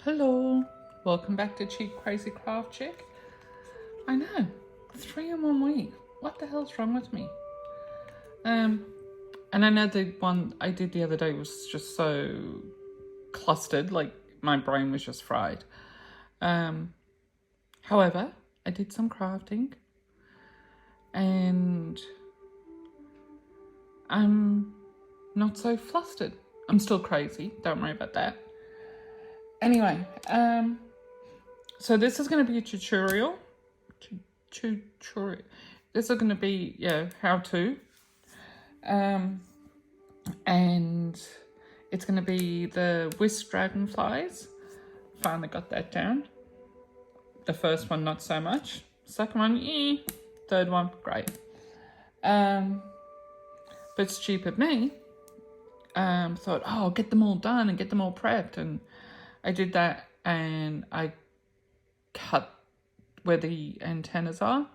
Hello, welcome back to Cheap Crazy Craft Chick. I know, 3 in 1 week. What the hell's wrong with me? And I know the one I did the other day was just so clustered, like my brain was just fried. However, I did some crafting and I'm not so flustered. I'm still crazy, don't worry about that. Anyway, so this is going to be a tutorial. This is going to be, how to. And it's going to be the whisk dragonflies. Finally got that down. The first one, not so much. Second one, Third one, great. But stupid me, thought, I'll get them all done and get them all prepped. And I did that and I cut where the antennas are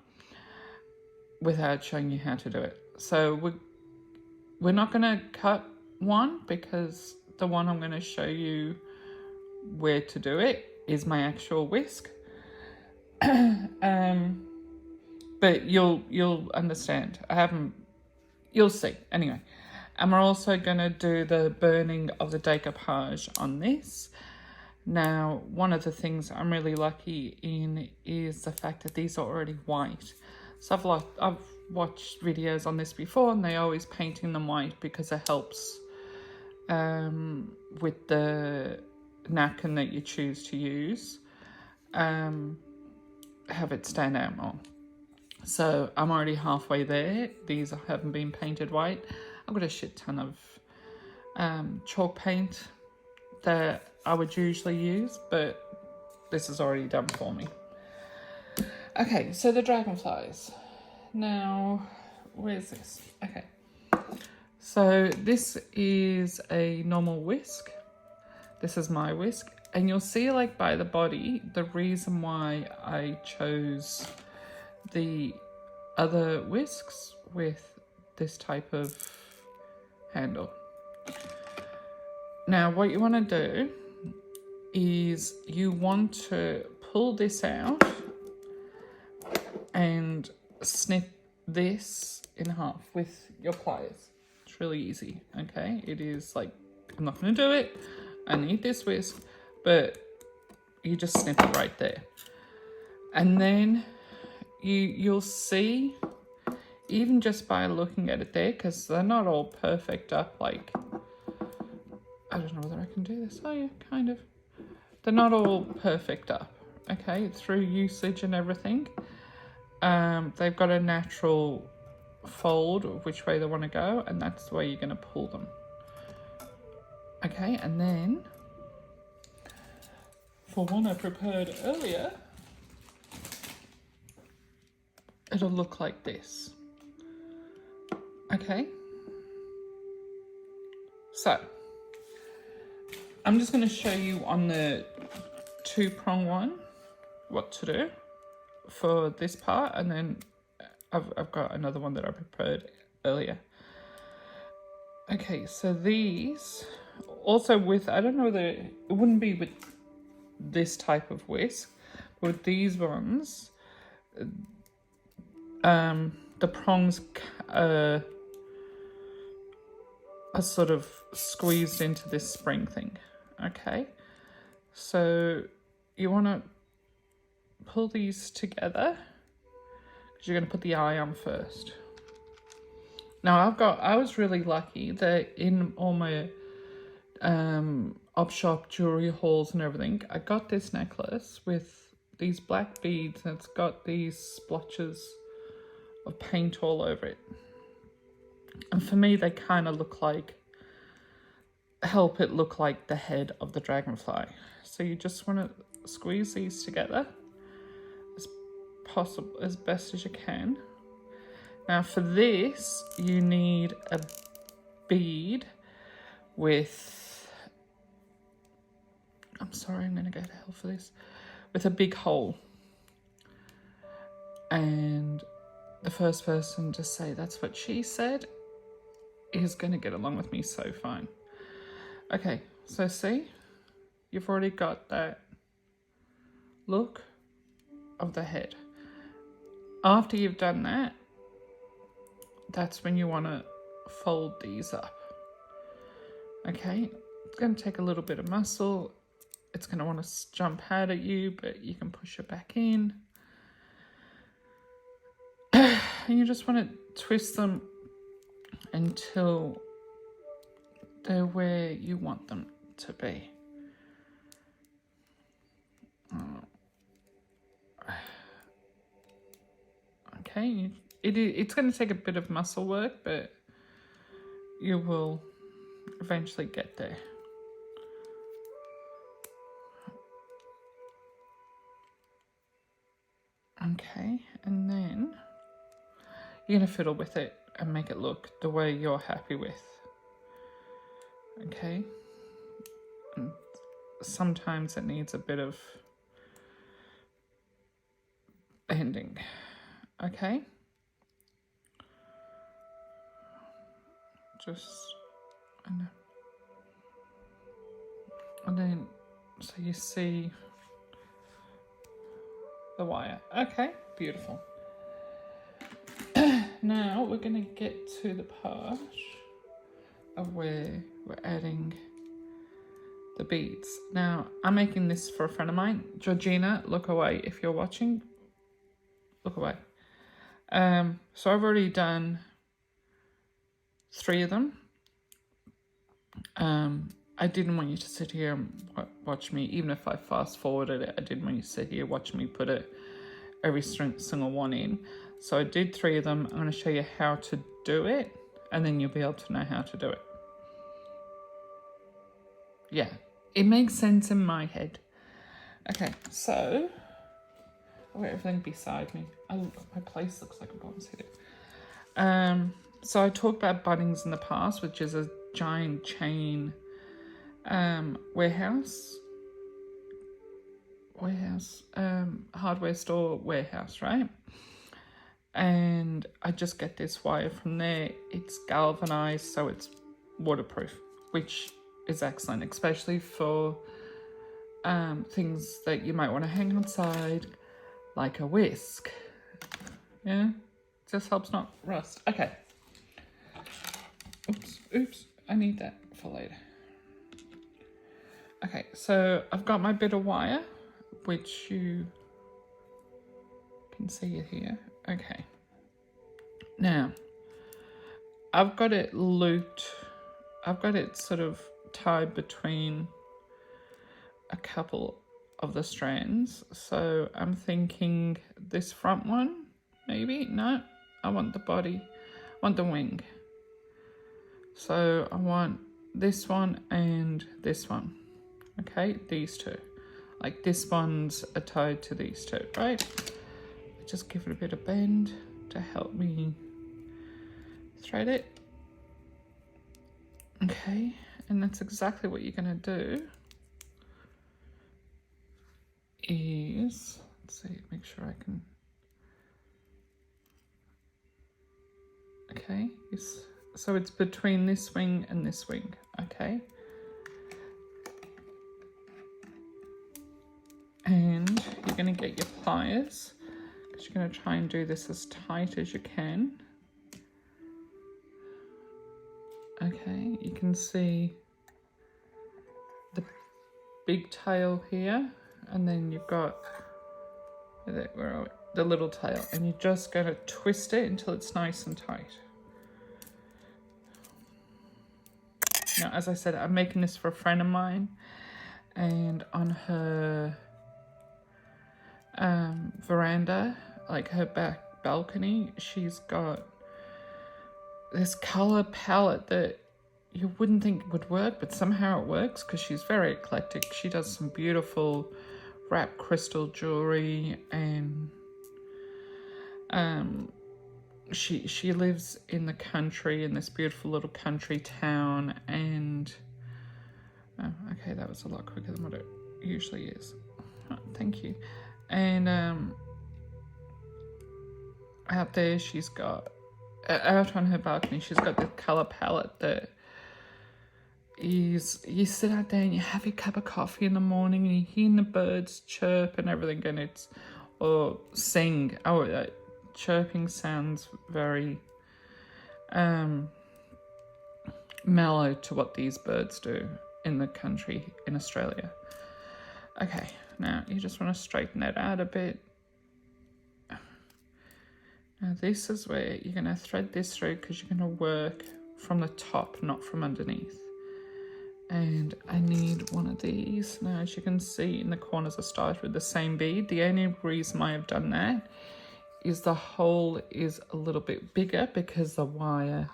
without showing you how to do it. So we're not going to cut one because the one I'm going to show you where to do it is my actual whisk. But you'll understand. You'll see. Anyway, and we're also going to do the burning of the decoupage on this. Now, one of the things I'm really lucky in is the fact that these are already white. So I've watched videos on this before and they always painting them white because it helps with the napkin that you choose to use, have it stand out more. So I'm already halfway there. These haven't been painted white. I've got a shit ton of chalk paint that I would usually use, but this is already done for me. Okay, so the dragonflies. Now, where's this? Okay, so this is a normal whisk. This is my whisk, and you'll see, like, by the body, the reason why I chose the other whisks with this type of handle. Now, what you want to do is you want to pull this out and snip this in half with your pliers. It's really easy, okay? It is like, I'm not going to do it. I need this whisk, but you just snip it right there. And then you'll see, even just by looking at it there, because they're not all perfect up, like, I don't know whether I can do this. Oh yeah, kind of. They're not all perfect up, okay, through usage and everything. They've got a natural fold of which way they want to go, and that's the way you're going to pull them. Okay, and then for one I prepared earlier, it'll look like this. Okay, so I'm just going to show you on the 2-prong one what to do for this part, and then I've got another one that I prepared earlier. Okay, so these also with, I don't know whether it wouldn't be with this type of whisk, but with these ones, the prongs are sort of squeezed into this spring thing. Okay, so you want to pull these together because you're going to put the eye on first. Now I was really lucky that in all my op shop jewelry hauls and everything, I got this necklace with these black beads and it's got these splotches of paint all over it. And for me, they kind of look like, help it look like the head of the dragonfly. So you just want to squeeze these together as possible, as best as you can. Now for this, you need a bead with, I'm sorry, I'm going to go to hell for this, with a big hole. And the first person to say that's what she said is going to get along with me so fine. Okay, so see, you've already got that look of the head. After you've done that, that's when you want to fold these up. Okay, it's going to take a little bit of muscle. It's going to want to jump out at you, but you can push it back in. And you just want to twist them until they're where you want them to be. Okay, it's going to take a bit of muscle work, but you will eventually get there. Okay, and then you're going to fiddle with it and make it look the way you're happy with. Okay, and sometimes it needs a bit of bending. Okay, just and then so you see the wire. Okay, beautiful. Now we're going to get to the part of where we're adding the beads. Now I'm making this for a friend of mine. Georgina, look away if you're watching. Look away. So I've already done 3 of them. I didn't want you to sit here and watch me, even if I fast forwarded it, I didn't want you to sit here watching me put it every single one in. So I did 3 of them. I'm going to show you how to do it, and then you'll be able to know how to do it. Yeah, it makes sense in my head. Okay, so I've got everything beside me. My place looks like a bomb's hit it. So I talked about Bunnings in the past, which is a giant chain hardware store warehouse, right? And I just get this wire from there. It's galvanized, so it's waterproof, which is excellent, especially for things that you might want to hang outside, like a whisk. Yeah, just helps not rust. Okay. Oops, I need that for later. Okay, so I've got my bit of wire, which you can see it here. Okay. Now, I've got it looped. I've got it sort of tied between a couple of the strands. So I'm thinking this front one, maybe? No, I want the body, I want the wing. So I want this one and this one. Okay, these 2. Like this one's tied to these 2, right? Just give it a bit of bend to help me thread it. Okay, and that's exactly what you're gonna do. Let's see, make sure I can. Okay, so it's between this wing and this wing, okay? And you're going to get your pliers, because you're going to try and do this as tight as you can. Okay, you can see the big tail here, and then you've got the little tail, and you're just going to twist it until it's nice and tight. Now, as I said, I'm making this for a friend of mine, and on her veranda, like her back balcony, she's got this color palette that you wouldn't think would work, but somehow it works because she's very eclectic. She does some beautiful wrapped crystal jewelry, and she lives in the country, in this beautiful little country town, and okay, that was a lot quicker than what it usually is. Oh, thank you. And out there she's got, out on her balcony, she's got the color palette that is you sit out there and you have your cup of coffee in the morning and you're hearing the birds chirp and everything, and it's, or sing. Oh, chirping sounds very mellow to what these birds do in the country in Australia. Okay, now you just want to straighten that out a bit. Now this is where you're going to thread this through, because you're going to work from the top, not from underneath. And I need one of these. Now, as you can see in the corners, I started with the same bead. The only reason I have done that is the hole is a little bit bigger because the wire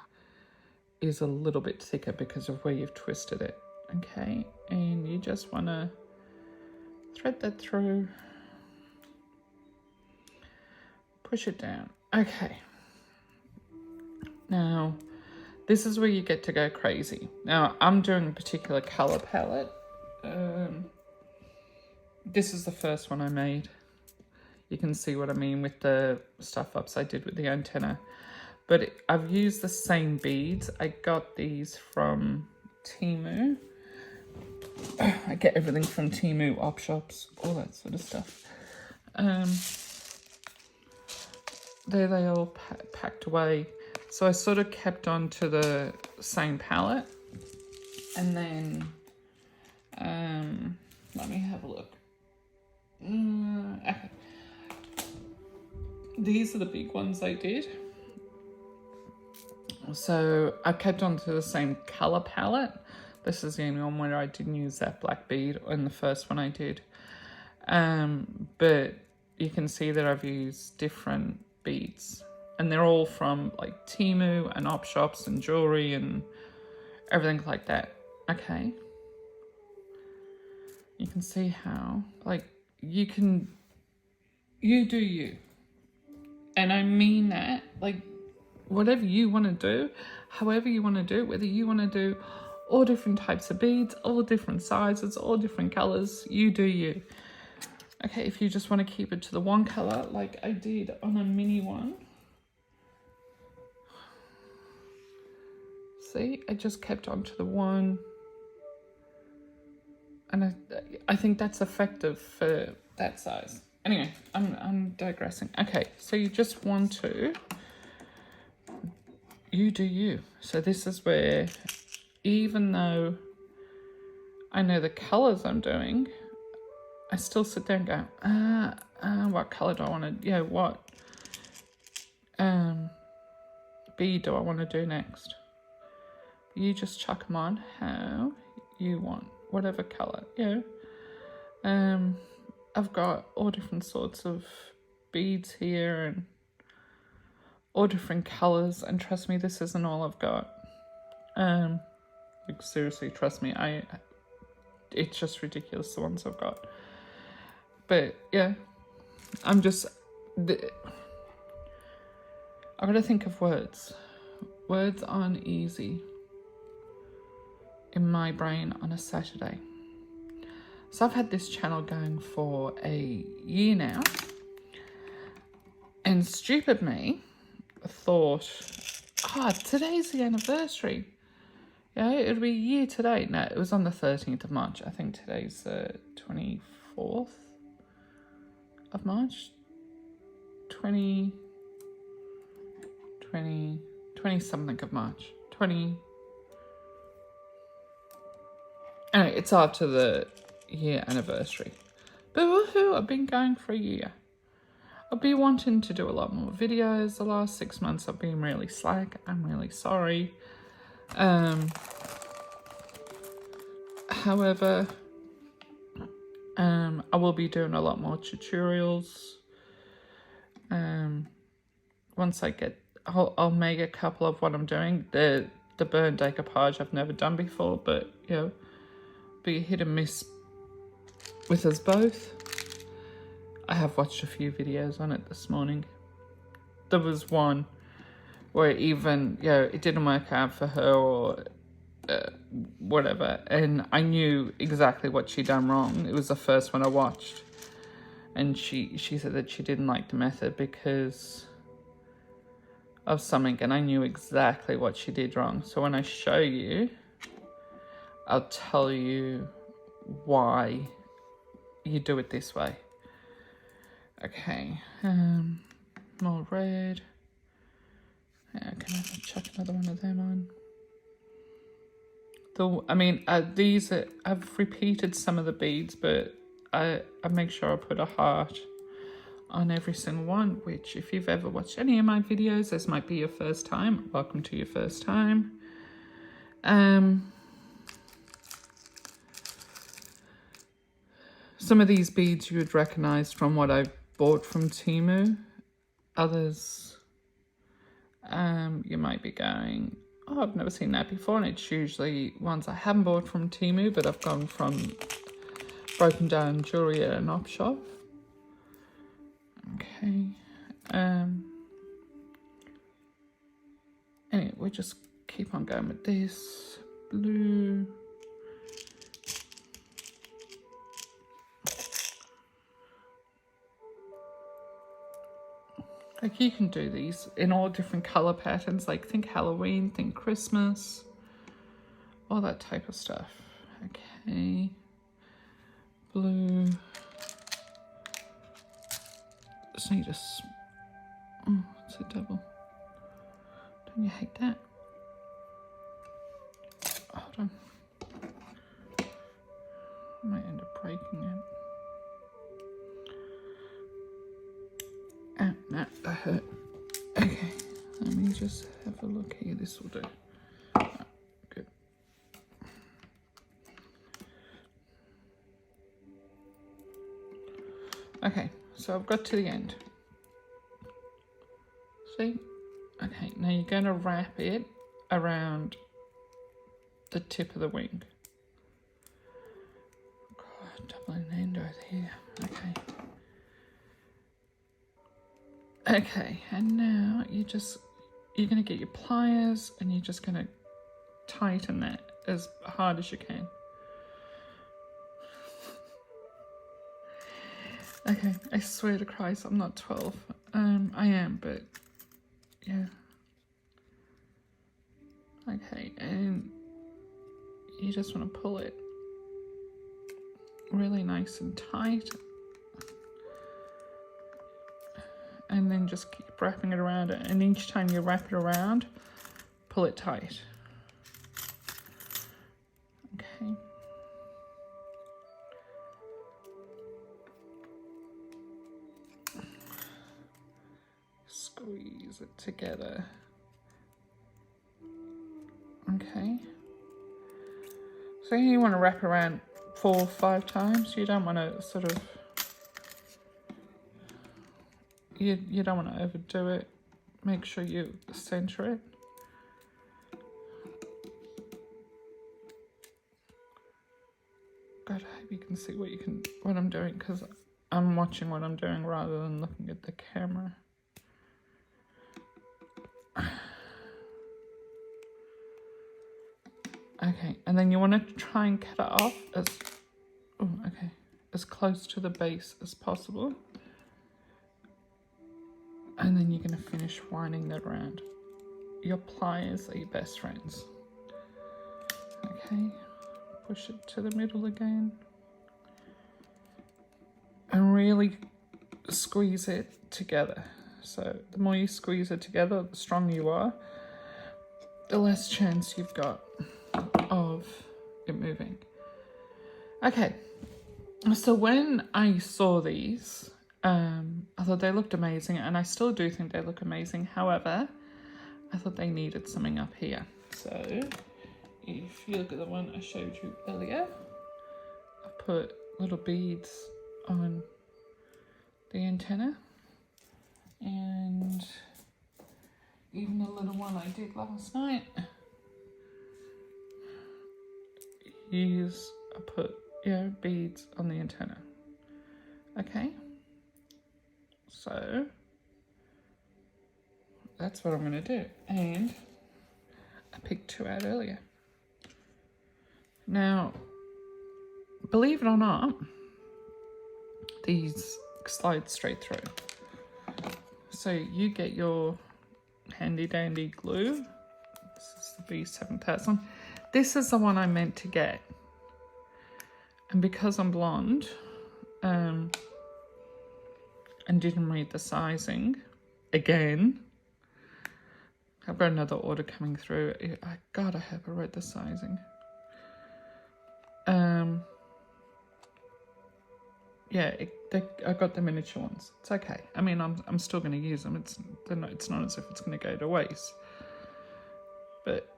is a little bit thicker because of where you've twisted it. Okay, and you just want to thread that through, push it down. Okay, now this is where you get to go crazy. Now I'm doing a particular color palette. This is the first one I made. You can see what I mean with the stuff ups I did with the antenna. But I've used the same beads. I got these from Temu. I get everything from Temu, op shops, all that sort of stuff. There they all packed away. So I sort of kept on to the same palette. And then, let me have a look. Okay. These are the big ones I did. So I kept on to the same color palette. This is the only one where I didn't use that black bead in the first one I did. But you can see that I've used different beads. And they're all from like Temu and op shops and jewelry and everything like that. Okay. You can see how, like, you do you. And I mean that, like, whatever you want to do, however you want to do it, whether you want to do all different types of beads, all different sizes, all different colors, you do you. Okay, if you just want to keep it to the one color, like I did on a mini one. See, I just kept on to the one. And I think that's effective for that size. Anyway, I'm digressing. Okay, so you just want to, you do you. So this is where, even though I know the colors I'm doing, I still sit there and go, what color do I want to, what bead do I want to do next? You just chuck them on how you want, whatever color, I've got all different sorts of beads here and all different colors, and trust me, this isn't all I've got. Like, seriously, trust me, it's just ridiculous, the ones I've got. But yeah, I gotta think of words. Words aren't easy in my brain on a Saturday. So I've had this channel going for a year now, and stupid me thought, today's the anniversary. It'll be a year today. No, it was on the 13th of March. I think today's the 24th of March. 20 something of March. Anyway, it's after the year anniversary. But woohoo, I've been going for a year. I've been wanting to do a lot more videos. The last 6 months I've been really slack. I'm really sorry. However, I will be doing a lot more tutorials. Once I get, I'll make a couple of what I'm doing. The burn decoupage I've never done before, but be hit and miss with us both. I have watched a few videos on it this morning. There was one where even, it didn't work out for her or whatever, and I knew exactly what she'd done wrong. It was the first one I watched, and she said that she didn't like the method because of something, and I knew exactly what she did wrong. So when I show you, I'll tell you why you do it this way. Okay, more red. Yeah, can I chuck another one of them on? I've repeated some of the beads, but I make sure I put a heart on every single one, which if you've ever watched any of my videos, this might be your first time. Welcome to your first time. Some of these beads you would recognize from what I bought from Temu. Others, you might be going, oh, I've never seen that before, and it's usually ones I haven't bought from Temu, but I've gone from broken down jewelry at an op shop. Okay. Anyway, we'll just keep on going with this. Blue. Like, you can do these in all different color patterns, like think Halloween, think Christmas, all that type of stuff. Okay. Blue. Just need a, oh, it's a double. Don't you hate that? Hold on. I might end up breaking it. Oh, no, that hurt. Okay, let me just have a look here. This will do. Oh, good. Okay, so I've got to the end. See? Okay, now you're going to wrap it around the tip of the wing. God, doubling the end over here. Okay. Okay, and now you're going to get your pliers and you're just going to tighten that as hard as you can. Okay, I swear to Christ, I'm not 12. I am, but yeah. Okay, and you just want to pull it really nice and tight. And then just keep wrapping it around it. And each time you wrap it around, pull it tight. Okay. Squeeze it together. Okay. So you want to wrap around 4 or 5 times. You don't want to sort of, you don't want to overdo it. Make sure you center it. God, I hope you can see what I'm doing, because I'm watching what I'm doing rather than looking at the camera. Okay, and then you want to try and cut it off as close to the base as possible. And then you're going to finish winding that around. Your pliers are your best friends. Okay, push it to the middle again. And really squeeze it together. So the more you squeeze it together, the stronger you are, the less chance you've got of it moving. Okay, so when I saw these, I thought they looked amazing, and I still do think they look amazing. However, I thought they needed something up here. So if you look at the one I showed you earlier, I put little beads on the antenna, and even the little one I did last night, I put beads on the antenna. Okay, so that's what I'm going to do, and I picked 2 out earlier. Now, believe it or not, these slide straight through. So you get your handy dandy glue. This is the B7000. This is the one I meant to get. And because I'm blonde, and didn't read the sizing, again, I've got another order coming through. God, I hope I read the sizing. Yeah, I got the miniature ones. It's okay. I mean, I'm still going to use them. It's not as if it's going to go to waste. But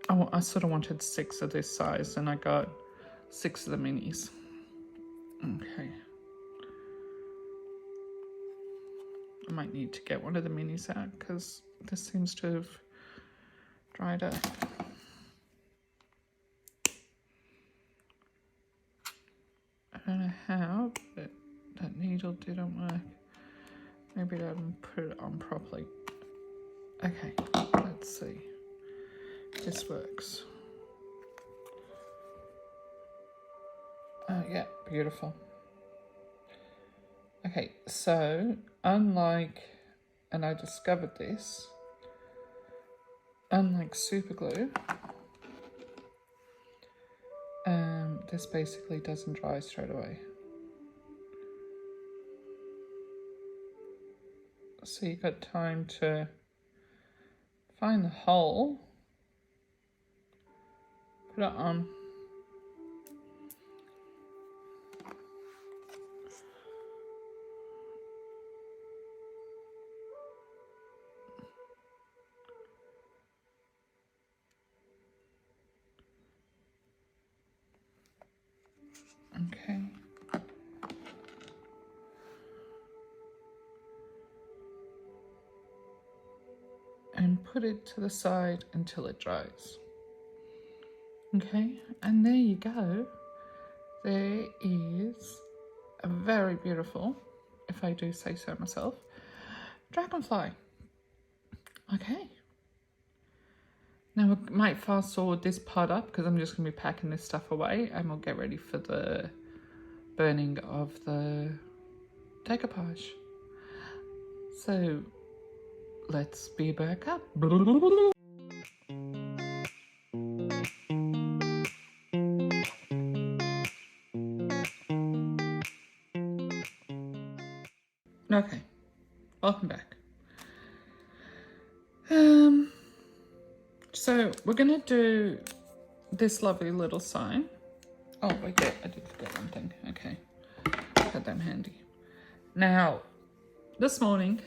I sort of wanted 6 of this size, and I got 6 of the minis. Okay. I might need to get one of the minis out because this seems to have dried up. I don't know how, but that needle didn't work. Maybe I didn't put it on properly. Okay, let's see. This works. Oh yeah, beautiful. Okay, so unlike, and I discovered this, unlike super glue, this basically doesn't dry straight away. So you've got time to find the hole, put it on. Okay. And put it to the side until it dries. Okay, and there you go. There is a very beautiful, if I do say so myself, dragonfly. Okay. Now we might fast forward this part up because I'm just going to be packing this stuff away and we'll get ready for the burning of the decoupage. So let's be back up. Okay, welcome back. So we're gonna do this lovely little sign. Oh wait, yeah, I did forget one thing. Okay, got them handy. Now, this morning,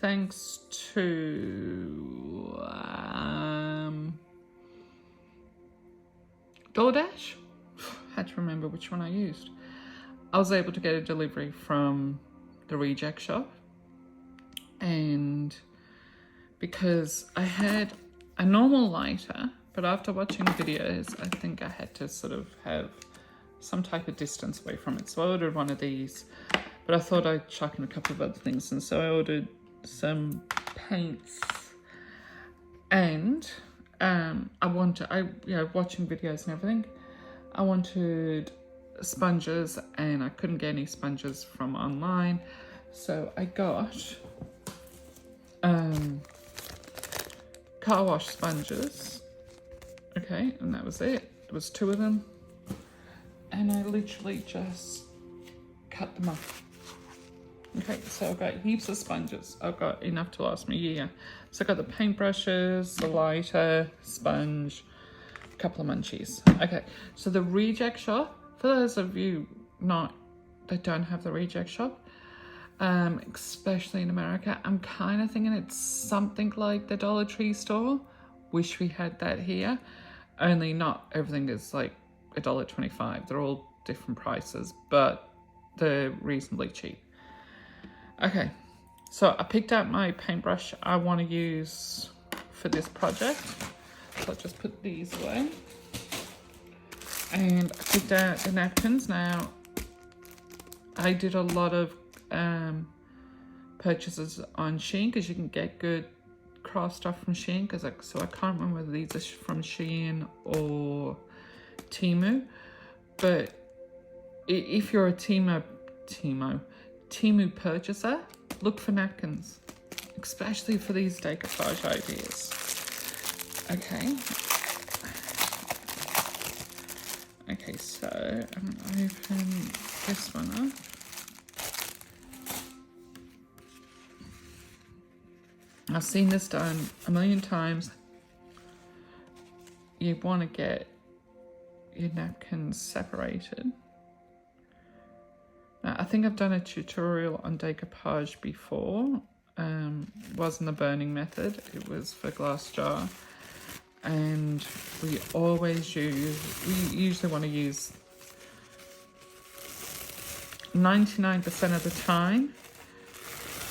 thanks to DoorDash, had to remember which one I used. I was able to get a delivery from the reject shop, and because I had a normal lighter, but after watching videos, I think I had to sort of have some type of distance away from it. So I ordered one of these, but I thought I'd chuck in a couple of other things. And so I ordered some paints, and watching videos and everything, I wanted sponges, and I couldn't get any sponges from online. So I got car wash sponges. Okay, and that was it. There was 2 of them, and I literally just cut them off. Okay, so I've got heaps of sponges. I've got enough to last me a year. So I've got the paintbrushes, the lighter, sponge, a couple of munchies. Okay, so the reject shop, for those of you that don't have the reject shop, especially in America, I'm kind of thinking it's something like the Dollar Tree store. Wish we had that here, only not everything is like $1.25. They're all different prices, but they're reasonably cheap. Okay, so I picked out my paintbrush I want to use for this project, so I'll just put these away, and I picked out the napkins. Now I did a lot of purchases on Shein because you can get good craft stuff from Shein, so I can't remember whether these are from Shein or Temu, but if you're a Temu purchaser, look for napkins, especially for these decoupage ideas. Okay, Okay, so I'm gonna open this one up. I've seen this done a million times. You want to get your napkins separated. Now, I think I've done a tutorial on decoupage before. Wasn't the burning method, it was for glass jar. And we usually want to use 99% of the time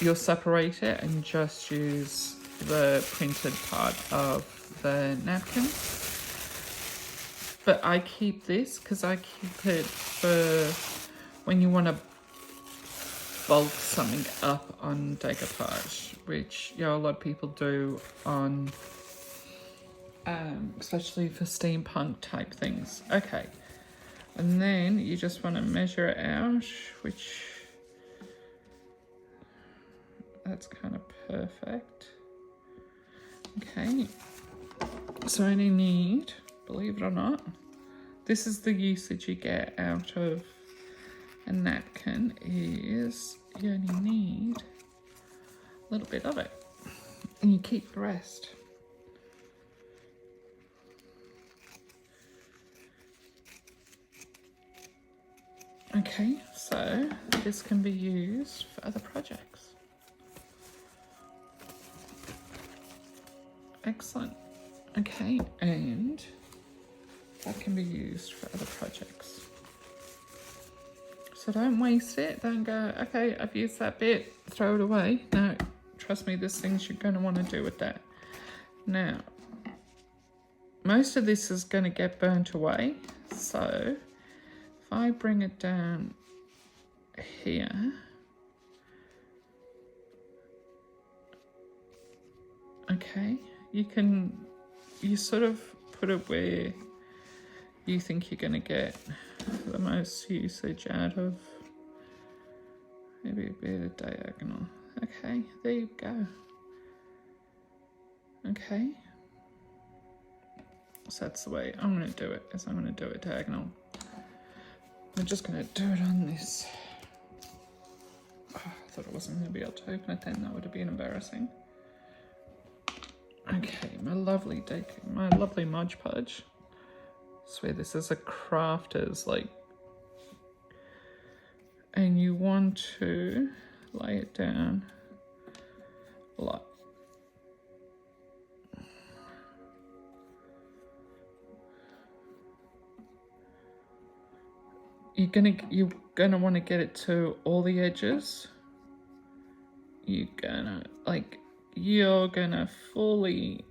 you'll separate it and just use the printed part of the napkin. But I keep this because I keep it for when you want to bulk something up on decoupage, which a lot of people do on especially for steampunk type things. Okay, and then you just want to measure it out, which that's kind of perfect. Okay, so I only need, believe it or not, this is the usage you get out of a napkin, is you only need a little bit of it and you keep the rest. Okay, so this can be used for other projects. Excellent. Okay, and that can be used for other projects. So don't waste it. Don't go, okay, I've used that bit, throw it away. No, trust me, there's things you're going to want to do with that. Now, most of this is going to get burnt away. So if I bring it down here, okay, you sort of put it where you think you're going to get the most usage out of. Maybe a bit of diagonal. Okay, there you go. Okay, so that's the way I'm going to do it, is I'm going to do it diagonal. I'm just going to do it on this. Oh, I thought I wasn't going to be able to open it then. That would have been embarrassing. Okay, my lovely Mod Podge. I swear this is a crafter's, like, and you want to lay it down a lot. You're gonna want to get it to all the edges. You're gonna fully,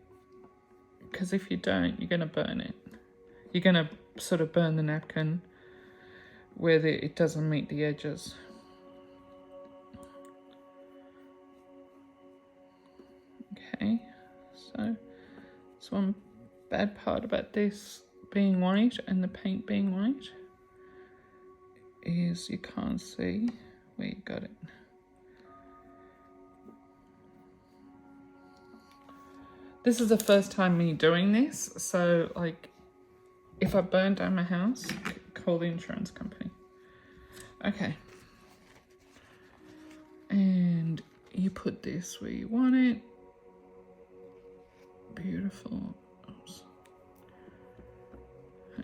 because if you don't, you're gonna burn it. You're gonna sort of burn the napkin where it doesn't meet the edges. Okay, so that's one bad part about this being white and the paint being white, is you can't see where you got it. This is the first time me doing this, so like if I burn down my house, call the insurance company. Okay. And you put this where you want it. Beautiful. Oops.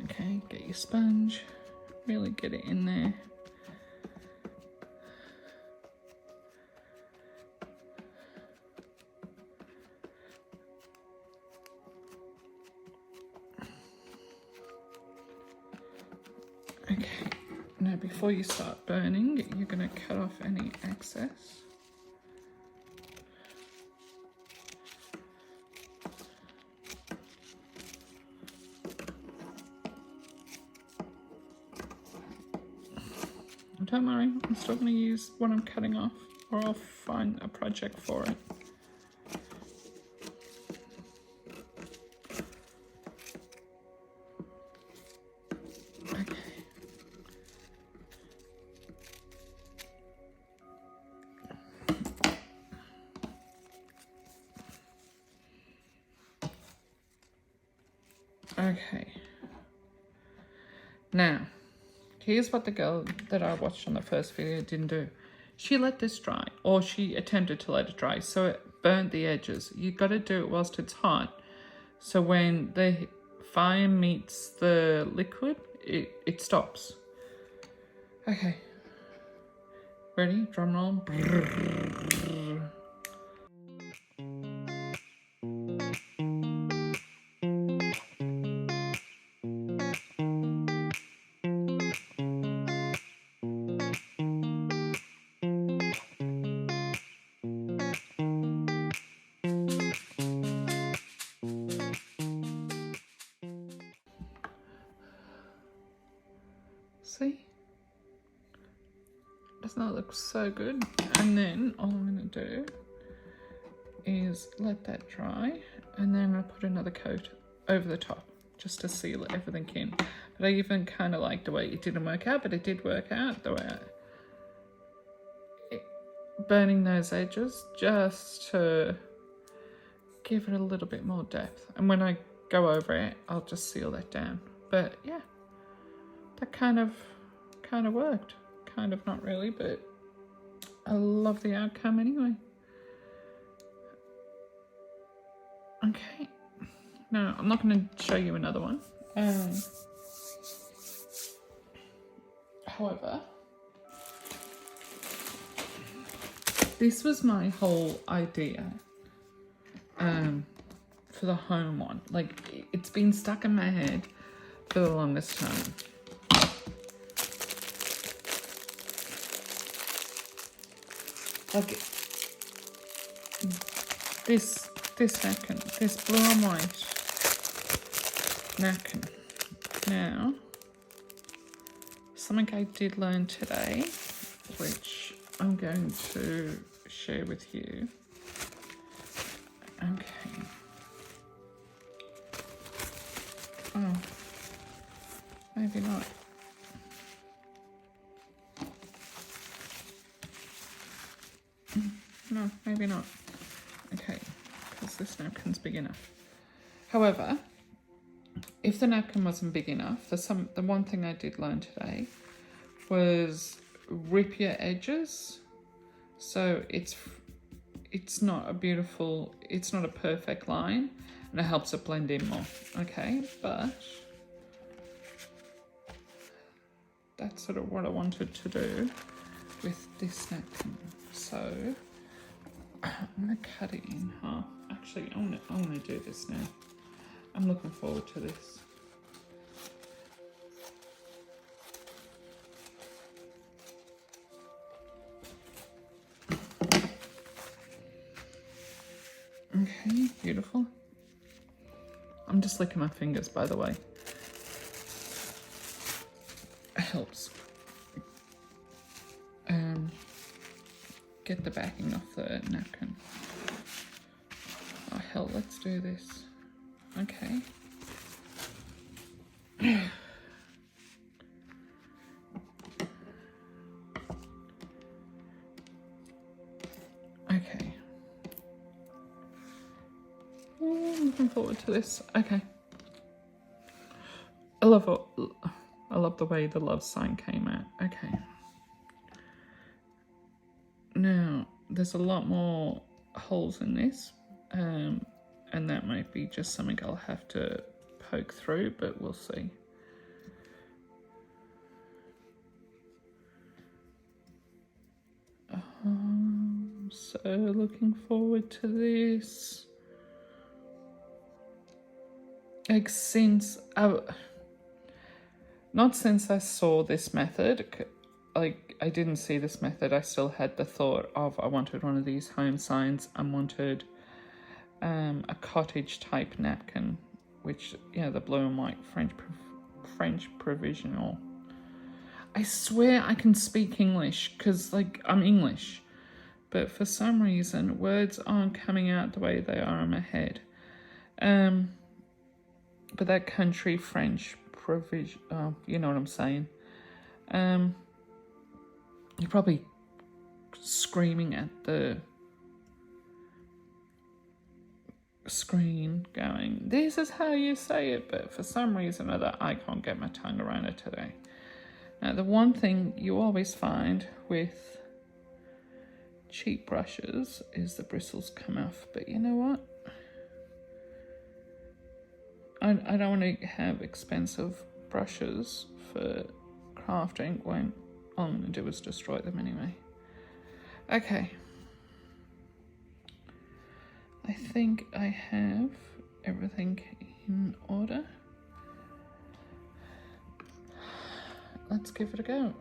Okay, get your sponge. Really get it in there. Okay, now before you start burning, you're going to cut off any excess. Don't worry, I'm still going to use what I'm cutting off, or I'll find a project for it. Okay. Now, here's what the girl that I watched on the first video didn't do. She let this dry, or she attempted to let it dry, so it burnt the edges. You got to do it whilst it's hot, so when the fire meets the liquid, it stops. Okay. Ready? Drum roll. See? Doesn't that look so good? And then all I'm going to do is let that dry, and then I'm going to put another coat over the top just to seal everything in. But I even kind of like the way it didn't work out, but it did work out the way burning those edges just to give it a little bit more depth. And when I go over it, I'll just seal that down. But yeah, that kind of worked. Kind of not really, but I love the outcome anyway. Okay, now I'm not going to show you another one. However, this was my whole idea for the home one. Like, it's been stuck in my head for the longest time. Like, this napkin, this blue and white napkin. Now, something I did learn today, which I'm going to share with you. Okay. Oh, maybe not. No, maybe not. Okay, because this napkin's big enough. However, if the napkin wasn't big enough, the one thing I did learn today was rip your edges, so it's not a perfect line, and it helps it blend in more. Okay, but that's sort of what I wanted to do with this napkin. So I'm gonna cut it in half. Actually, I wanna do this now. I'm looking forward to this. Okay, beautiful. I'm just licking my fingers, by the way. It helps get the backing off the napkin. Oh hell, let's do this. Okay. Okay. I'm looking forward to this. Okay. I love the way the love sign came out. Okay. Now, there's a lot more holes in this, and that might be just something I'll have to poke through, but we'll see. So looking forward to this. Like, not since I saw this method, like, I didn't see this method, I still had the thought of I wanted one of these home signs. I wanted a cottage type napkin, which, the blue and white French provisional. I swear I can speak English because, like, I'm English, but for some reason words aren't coming out the way they are in my head. But that country French provision, you know what I'm saying. You're probably screaming at the screen going, this is how you say it, but for some reason or other, I can't get my tongue around it today. Now, the one thing you always find with cheap brushes is the bristles come off, but you know what? I don't want to have expensive brushes for crafting when all I'm going to do is destroy them anyway. Okay. I think I have everything in order. Let's give it a go.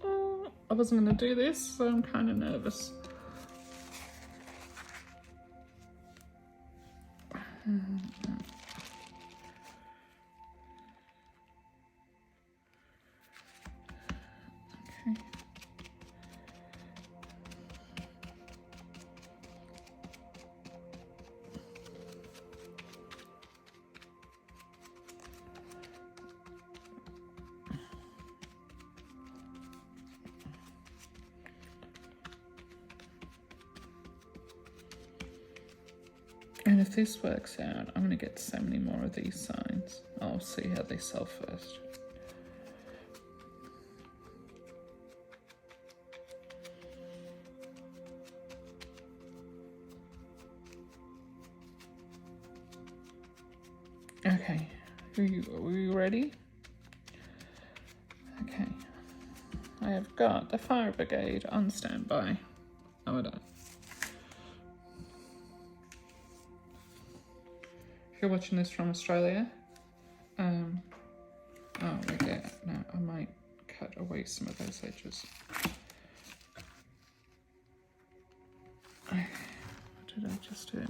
Oh, I wasn't going to do this, so I'm kind of nervous. Okay. And if this works out, I'm going to get so many more of these signs. I'll see how they sell first. Okay, are you ready? Okay, I have got the fire brigade on standby. Oh, we're done. If you're watching this from Australia, oh, okay, no, I might cut away some of those edges. What did I just do?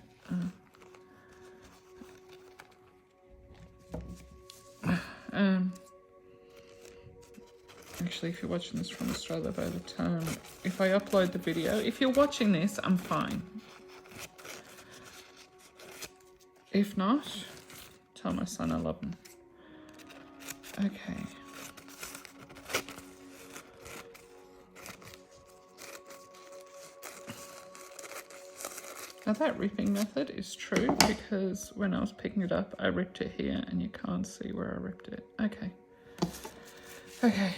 Actually, if you're watching this from Australia by the time, if I upload the video, if you're watching this, I'm fine. If not, tell my son I love him. Okay. Now that ripping method is true because when I was picking it up, I ripped it here and you can't see where I ripped it. Okay. Okay.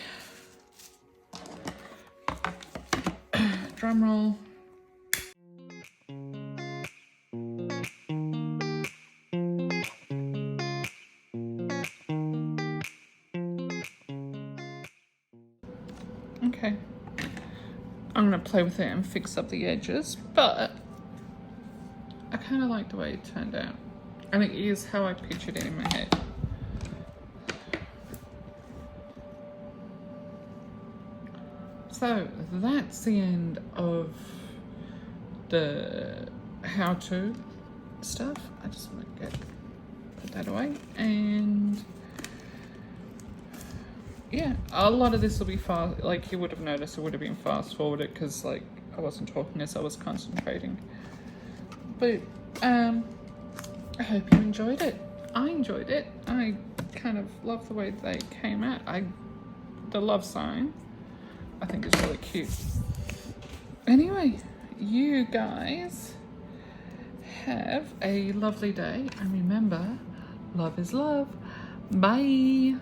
Drum roll. Okay. I'm gonna play with it and fix up the edges, but I kind of like the way it turned out. And it is how I pictured it in my head. So that's the end of the how-to stuff. I just want to put that away. And yeah, a lot of this will be fast. Like you would have noticed, it would have been fast forwarded because like I wasn't talking as I was concentrating. But I hope you enjoyed it. I enjoyed it. I kind of love the way they came out. The love sign, I think is really cute. Anyway, you guys have a lovely day. And remember, love is love. Bye.